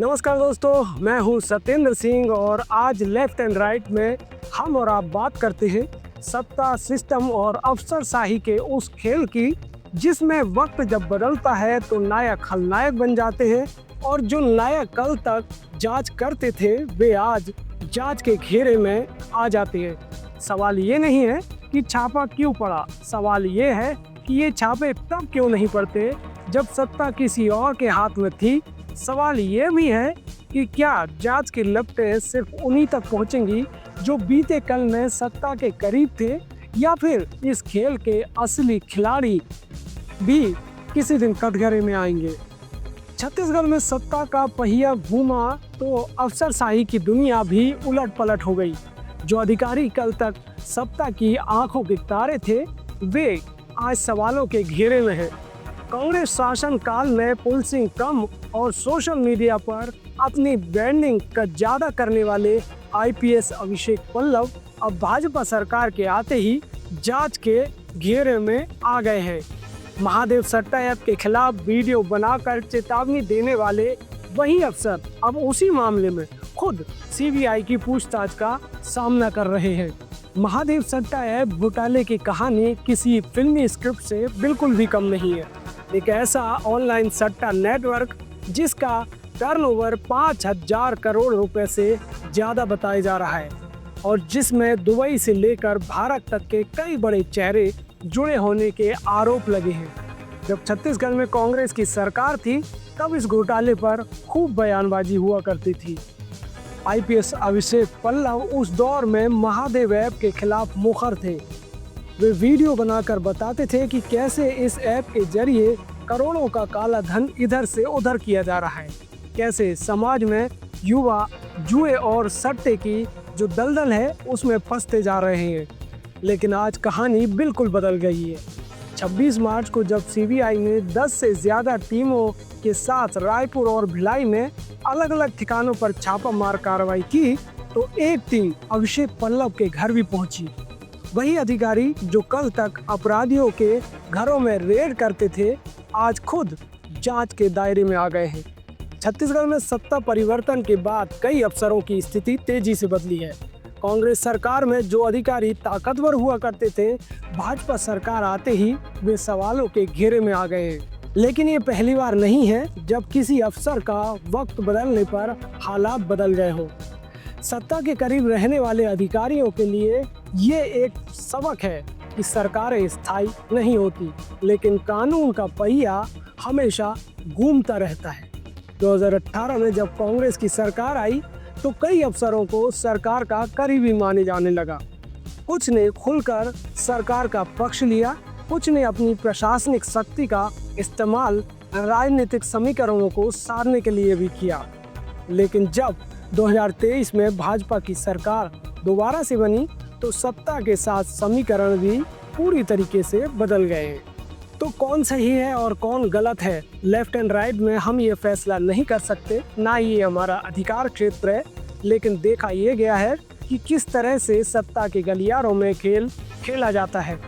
नमस्कार दोस्तों, मैं हूं सत्येंद्र सिंह और आज लेफ्ट एंड राइट में हम और आप बात करते हैं सत्ता, सिस्टम और अफसरशाही के उस खेल की जिसमें वक्त जब बदलता है तो नायक खलनायक बन जाते हैं और जो नायक कल तक जांच करते थे वे आज जांच के घेरे में आ जाते हैं। सवाल ये नहीं है कि छापा क्यों पड़ा, सवाल ये है कि ये छापे तब क्यों नहीं पड़ते जब सत्ता किसी और के हाथ में थी। सवाल ये भी है कि क्या जांच की लपटें सिर्फ उन्हीं तक पहुंचेंगी जो बीते कल में सत्ता के करीब थे, या फिर इस खेल के असली खिलाड़ी भी किसी दिन कटघरे में आएंगे। छत्तीसगढ़ में सत्ता का पहिया घूमा तो अफसरशाही की दुनिया भी उलट पलट हो गई। जो अधिकारी कल तक सत्ता की आंखों के तारे थे वे आज सवालों के घेरे में हैं। कांग्रेस शासन काल में पुलिसिंग कम और सोशल मीडिया पर अपनी ब्रांडिंग का ज्यादा करने वाले आईपीएस अभिषेक पल्लव अब भाजपा सरकार के आते ही जांच के घेरे में आ गए हैं। महादेव सट्टा ऐप के खिलाफ वीडियो बनाकर चेतावनी देने वाले वही अफसर अब उसी मामले में खुद सीबीआई की पूछताछ का सामना कर रहे हैं। महादेव सट्टा ऐप घोटाले की कहानी किसी फिल्मी स्क्रिप्ट से बिल्कुल भी कम नहीं है। एक ऐसा ऑनलाइन सट्टा नेटवर्क जिसका टर्नओवर 5,000 करोड़ रुपए से ज्यादा बताया जा रहा है और जिसमें दुबई से लेकर भारत तक के कई बड़े चेहरे जुड़े होने के आरोप लगे हैं। जब छत्तीसगढ़ में कांग्रेस की सरकार थी तब इस घोटाले पर खूब बयानबाजी हुआ करती थी। आईपीएस अभिषेक पल्लव उस दौर में महादेव ऐप के खिलाफ मुखर थे। वे वीडियो बनाकर बताते थे कि कैसे इस ऐप के जरिए करोड़ों का काला धन इधर से उधर किया जा रहा है, कैसे समाज में युवा जुए और सट्टे की जो दलदल है उसमें फंसते जा रहे हैं। लेकिन आज कहानी बिल्कुल बदल गई है। 26 मार्च को जब सीबीआई ने 10 से ज्यादा टीमों के साथ रायपुर और भिलाई में अलग अलग ठिकानों पर छापामार कार्रवाई की तो एक टीम अभिषेक पल्लव के घर भी पहुंची। वही अधिकारी जो कल तक अपराधियों के घरों में रेड करते थे आज खुद जांच के दायरे में आ गए हैं। छत्तीसगढ़ में सत्ता परिवर्तन के बाद कई अफसरों की स्थिति तेजी से बदली है। कांग्रेस सरकार में जो अधिकारी ताकतवर हुआ करते थे भाजपा सरकार आते ही वे सवालों के घेरे में आ गए हैं। लेकिन ये पहली बार नहीं है जब किसी अफसर का वक्त बदलने पर हालात बदल गए हों। सत्ता के करीब रहने वाले अधिकारियों के लिए ये एक सबक है कि सरकारें स्थायी नहीं होती, लेकिन कानून का पहिया हमेशा घूमता रहता है। 2018 में जब कांग्रेस की सरकार आई तो कई अफसरों को सरकार का करीबी माने जाने लगा। कुछ ने खुलकर सरकार का पक्ष लिया, कुछ ने अपनी प्रशासनिक शक्ति का इस्तेमाल राजनीतिक समीकरणों को साधने के लिए भी किया। लेकिन जब 2023 में भाजपा की सरकार दोबारा से बनी तो सत्ता के साथ समीकरण भी पूरी तरीके से बदल गए हैं। तो कौन सही है और कौन गलत है, लेफ्ट एंड राइट में हम ये फैसला नहीं कर सकते, ना ये हमारा अधिकार क्षेत्र है। लेकिन देखा ये गया है कि किस तरह से सत्ता के गलियारों में खेल खेला जाता है।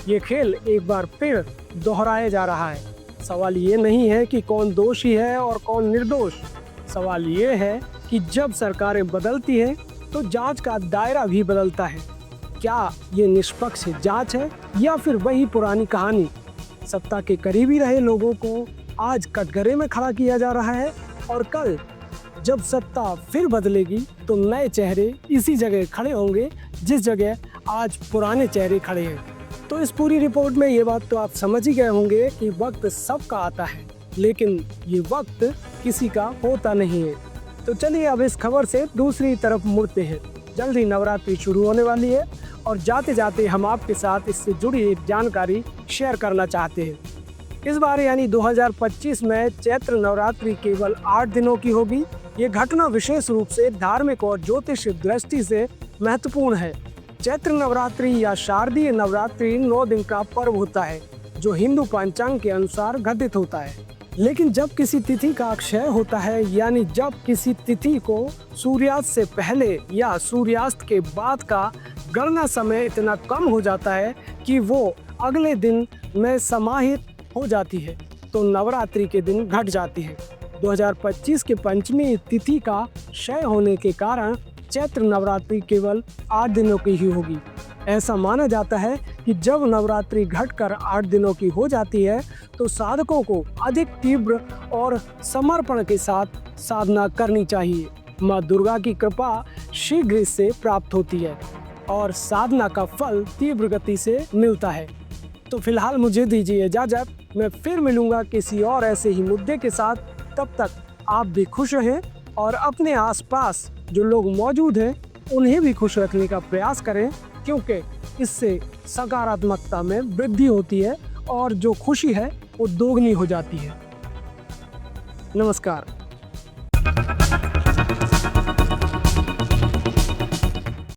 ये खेल एक बार फिर दोहराया जा रहा है। सवाल ये नहीं है कि कौन दोषी है और कौन निर्दोष, सवाल ये है कि जब सरकारें बदलती हैं तो जांच का दायरा भी बदलता है। क्या ये निष्पक्ष जांच है या फिर वही पुरानी कहानी? सत्ता के करीबी रहे लोगों को आज कटघरे में खड़ा किया जा रहा है और कल जब सत्ता फिर बदलेगी तो नए चेहरे इसी जगह खड़े होंगे जिस जगह आज पुराने चेहरे खड़े हैं। तो इस पूरी रिपोर्ट में ये बात तो आप समझ ही गए होंगे कि वक्त सबका आता है, लेकिन ये वक्त किसी का होता नहीं है। तो चलिए अब इस खबर से दूसरी तरफ मुड़ते हैं। जल्दी नवरात्रि शुरू होने वाली है और जाते जाते हम आपके साथ इससे जुड़ी एक जानकारी शेयर करना चाहते हैं। इस बार यानी 2025 में चैत्र नवरात्रि केवल 8 दिनों की होगी। ये घटना विशेष रूप से धार्मिक और ज्योतिष दृष्टि से महत्वपूर्ण है। चैत्र नवरात्रि या शारदीय नवरात्रि 9 दिन का पर्व होता है जो हिंदू पंचांग के अनुसार घटित होता है। लेकिन जब किसी तिथि का क्षय होता है यानी जब किसी तिथि को सूर्यास्त से पहले या सूर्यास्त के बाद का गणना समय इतना कम हो जाता है कि वो अगले दिन में समाहित हो जाती है तो नवरात्रि के दिन घट जाती है। 2025 के पंचमी तिथि का क्षय होने के कारण चैत्र नवरात्रि केवल 8 दिनों की ही होगी। ऐसा माना जाता है कि जब नवरात्रि घटकर 8 दिनों की हो जाती है तो साधकों को अधिक तीव्र और समर्पण के साथ साधना करनी चाहिए। माँ दुर्गा की कृपा शीघ्र इससे प्राप्त होती है और साधना का फल तीव्र गति से मिलता है। तो फिलहाल मुझे दीजिए इजाजत, मैं फिर मिलूंगा किसी और ऐसे ही मुद्दे के साथ। तब तक आप भी खुश रहें और अपने आसपास जो लोग मौजूद हैं उन्हें भी खुश रखने का प्रयास करें, क्योंकि इससे सकारात्मकता में वृद्धि होती है और जो खुशी है वो दोगुनी हो जाती है। नमस्कार।